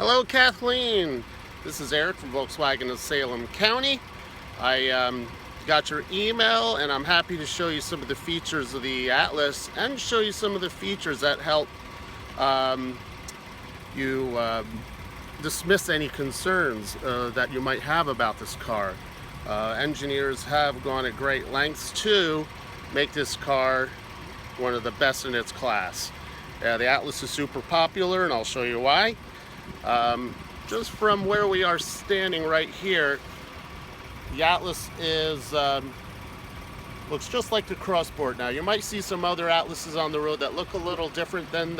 Hello, Kathleen. This is Eric from Volkswagen of Salem County. I got your email, and I'm happy to show you some of the features of the Atlas and show you some of the features that help you dismiss any concerns that you might have about this car. Engineers have gone at great lengths to make this car one of the best in its class. The Atlas is super popular, and I'll show you why. Just from where we are standing right here, the Atlas is looks just like the Crossport. Now you might see some other Atlases on the road that look a little different than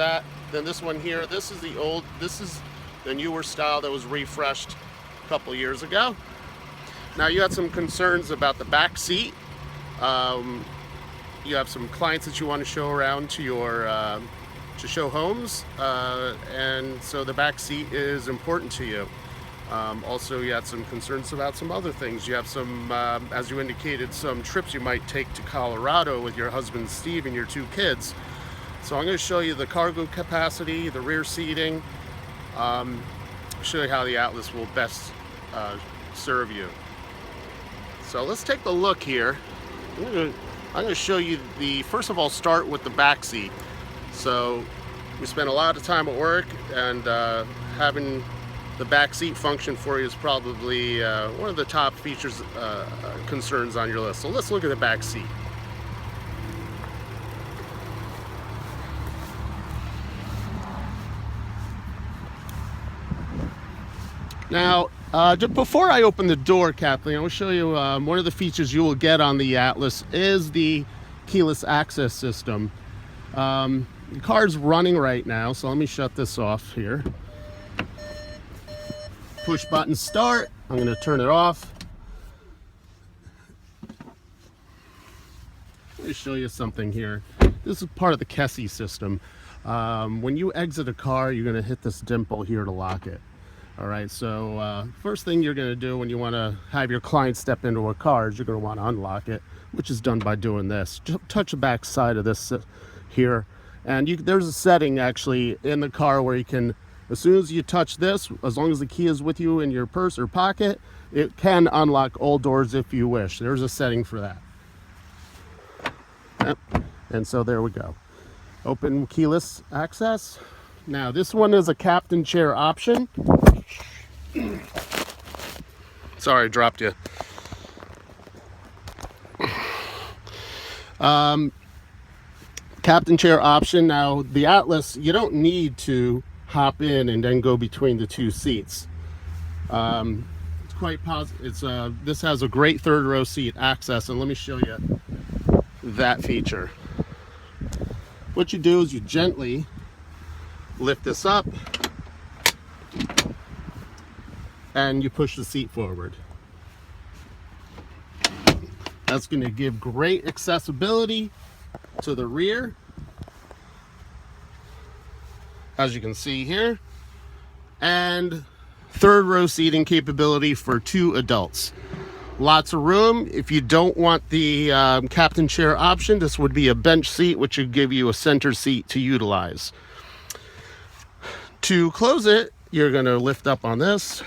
this one here. This is the newer style that was refreshed a couple years ago. Now you had some concerns about the back seat. You have some clients that you want to show around to your to show homes, and so the back seat is important to you. Also, you had some concerns about some other things. You have some, as you indicated, some trips you might take to Colorado with your husband Steve and your 2 kids. So I'm going to show you the cargo capacity, the rear seating, show you how the Atlas will best serve you. So let's take a look here. I'm going to show you first of all, start with the back seat. So we spend a lot of time at work, and having the back seat function for you is probably one of the top features, concerns on your list. So let's look at the back seat. Now, just before I open the door, Kathleen, I will show you one of the features you will get on the Atlas is the keyless access system. The car's running right now, so let me shut this off here. Push button start. I'm going to turn it off. Let me show you something here. This is part of the Kessie system. When you exit a car, you're going to hit this dimple here to lock it. All right, so first thing you're going to do when you want to have your client step into a car is you're going to want to unlock it, which is done by doing this. Just touch the back side of this here, and there's a setting actually in the car where you can, as soon as you touch this, as long as the key is with you in your purse or pocket, it can unlock all doors if you wish. There's a setting for that. Yep. And so there we go. Open keyless access. Now this one is a captain chair option. Sorry, I dropped you. Captain chair option. Now the Atlas, you don't need to hop in and then go between the 2 seats. It's quite positive. This has a great 3rd row seat access, and let me show you that feature. What you do is you gently lift this up and you push the seat forward. That's going to give great accessibility to the rear, as you can see here, and 3rd row seating capability for 2 adults. Lots of room. If you don't want the captain chair option, this would be a bench seat, which would give you a center seat to utilize. To close it, you're going to lift up on this,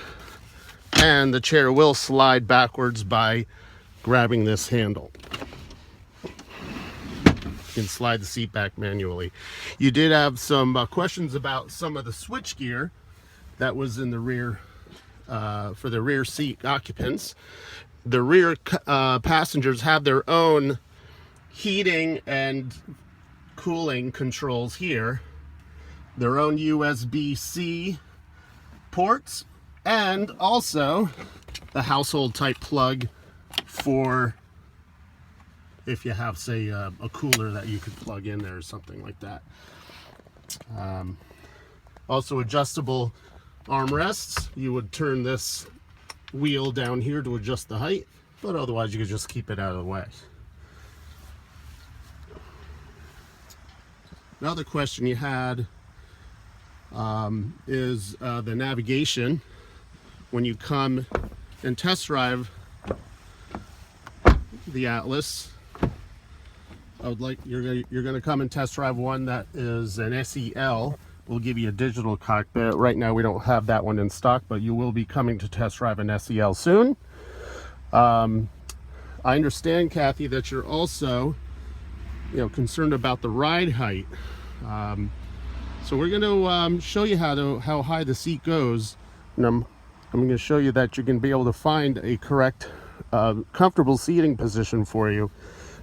and the chair will slide backwards by grabbing this handle. You can slide the seat back manually. You did have some questions about some of the switch gear that was in the rear for the rear seat occupants. The rear passengers have their own heating and cooling controls here, their own USB-C ports, and also the household type plug for if you have, say, a cooler that you could plug in there or something like that. Also adjustable armrests. You would turn this wheel down here to adjust the height, but otherwise you could just keep it out of the way. Another question you had is the navigation. When you come and test drive the Atlas, I would like you're going to come and test drive one that is an SEL, will give you a digital cockpit. Right now we don't have that one in stock, but you will be coming to test drive an SEL soon. I understand, Kathy, that you're also, concerned about the ride height. So we're going to show you how high the seat goes, and I'm going to show you that you can be able to find a correct, comfortable seating position for you.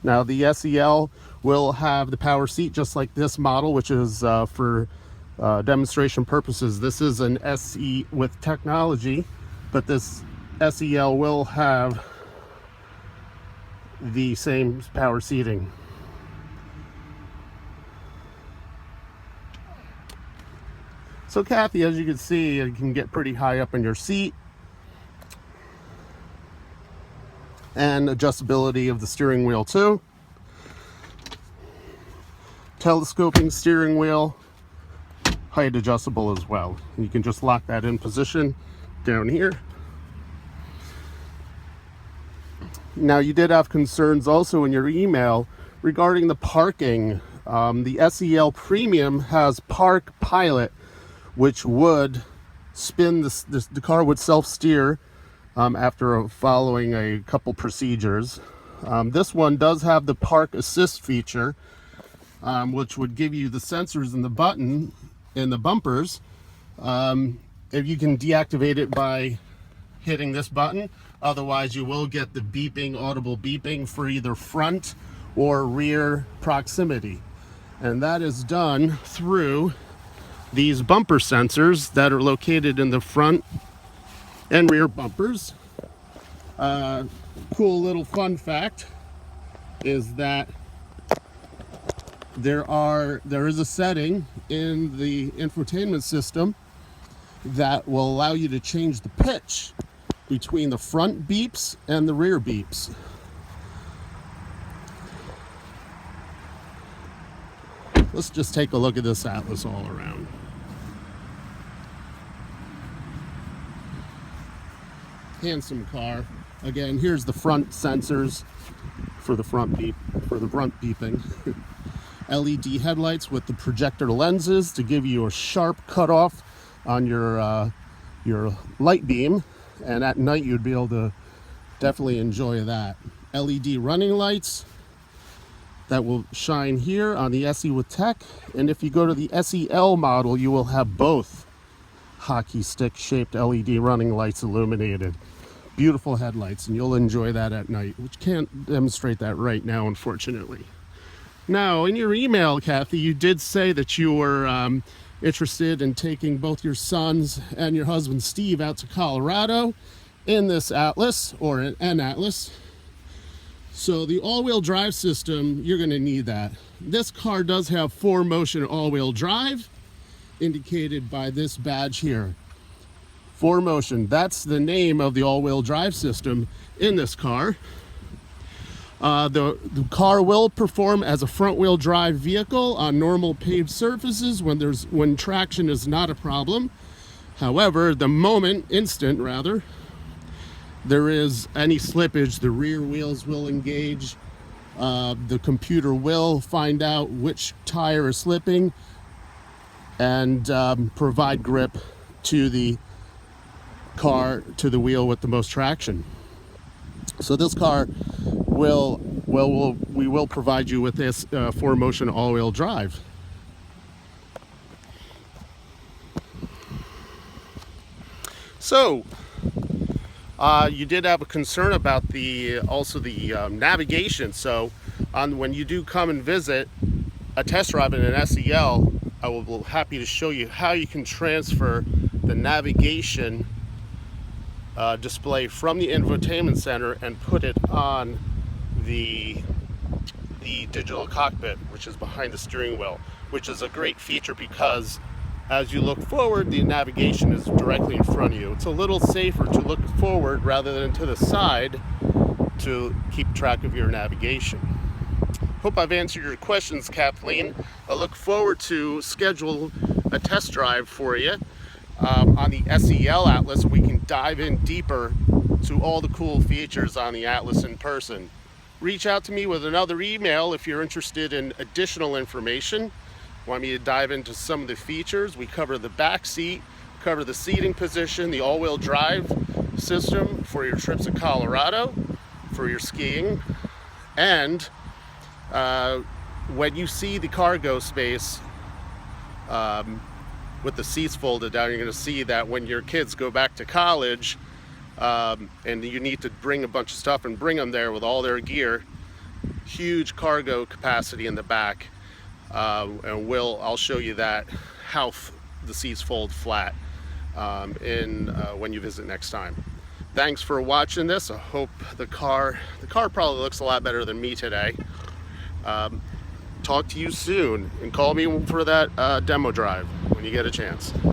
Now the SEL will have the power seat just like this model, which is for demonstration purposes. This is an SE with technology, but this SEL will have the same power seating. So Kathy, as you can see, you can get pretty high up in your seat. And adjustability of the steering wheel too. Telescoping steering wheel, height adjustable as well. You can just lock that in position down here. Now, you did have concerns also in your email regarding the parking. The SEL Premium has Park Pilot, which would spin the car would self-steer after following a couple procedures. This one does have the Park Assist feature, which would give you the sensors and the button in the bumpers. If you can deactivate it by hitting this button, otherwise you will get the beeping, audible beeping for either front or rear proximity. And that is done through these bumper sensors that are located in the front and rear bumpers. Cool little fun fact is that there is a setting in the infotainment system that will allow you to change the pitch between the front beeps and the rear beeps. Let's just take a look at this Atlas all around. Handsome car. Again, here's the front sensors for the front beeping. LED headlights with the projector lenses to give you a sharp cutoff on your light beam, and at night you'd be able to definitely enjoy that. LED running lights that will shine here on the SE with tech, and if you go to the SEL model, you will have both hockey stick shaped LED running lights illuminated. Beautiful headlights, and you'll enjoy that at night, which can't demonstrate that right now, unfortunately. Now, in your email, Kathy, you did say that you were interested in taking both your sons and your husband Steve out to Colorado in this Atlas, or an Atlas. So the all-wheel drive system, you're going to need that. This car does have 4Motion all-wheel drive, indicated by this badge here. 4Motion, that's the name of the all-wheel drive system in this car. The car will perform as a front-wheel drive vehicle on normal paved surfaces when traction is not a problem. However, instant, there is any slippage, the rear wheels will engage. The computer will find out which tire is slipping and provide grip to the car, to the wheel with the most traction. So this car we will provide you with this 4Motion all-wheel drive. So you did have a concern about the navigation. So when you do come and visit a test drive in an SEL, I will be happy to show you how you can transfer the navigation display from the infotainment center and put it on the digital cockpit, which is behind the steering wheel, which is a great feature because as you look forward, the navigation is directly in front of you. It's a little safer to look forward rather than to the side to keep track of your navigation. Hope I've answered your questions, Kathleen. I look forward to schedule a test drive for you on the SEL Atlas. We can dive in deeper to all the cool features on the Atlas in person. Reach out to me with another email if you're interested in additional information. Want me to dive into some of the features? We cover the back seat, cover the seating position, the all-wheel drive system for your trips to Colorado, for your skiing, and when you see the cargo space with the seats folded down, you're going to see that when your kids go back to college and you need to bring a bunch of stuff and bring them there with all their gear, huge cargo capacity in the back. And I'll show you that, how the seats fold flat when you visit next time. Thanks for watching this. I hope the car probably looks a lot better than me today. Talk to you soon, and call me for that demo drive when you get a chance.